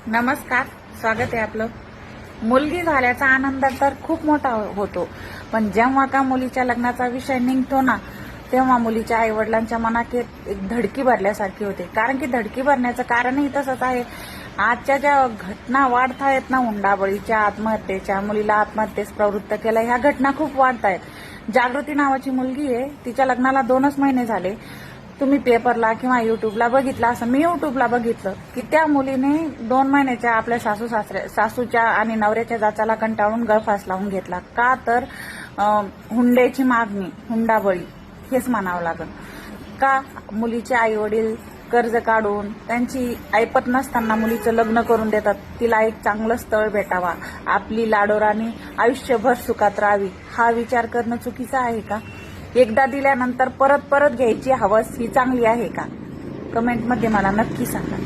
नमस्कार, स्वागत आहे आपलं. मुलगी झाल्याचा आनंद तर खूप मोठा होतो, पण जेव्हा का मुलीच्या लग्नाचा विषय निघतो ना, तेव्हा मुलीच्या आईवडिलांच्या मनात एक धडकी भरल्यासारखी होते. कारण की धडकी भरण्याचं कारणही तसंच आहे. आजच्या ज्या घटना वाढत आहेत ना, हुंडाबळीच्या, आत्महत्येच्या, मुलीला आत्महत्येस प्रवृत्त केलं, ह्या घटना खूप वाढत आहेत. जागृती नावाची मुलगी आहे, तिच्या लग्नाला 2च महिने झाले. तुम्ही पेपरला किंवा युट्यूबला बघितलं असं, मी युट्यूबला बघितलं की त्या मुलीने 2 महिन्याच्या आपल्या सासूच्या आणि नवऱ्याच्या जाचाला कंटाळून गळफास लावून घेतला. का तर हुंड्याची मागणी, हुंडाबळी हेच म्हणावं लागेल. का मुलीचे आई वडील कर्ज काढून त्यांची ऐपत नसताना मुलीचं लग्न करून देतात. तिला एक चांगलं स्थळ भेटावा, आपली लाडोराणी आयुष्यभर सुखात राहावी, हा विचार करणं चुकीचं आहे का? एकदा दिल्यानंतर परत परत घ्यायची हवस ही चांगली आहे का? कमेंटमध्ये मला नक्की सांगा.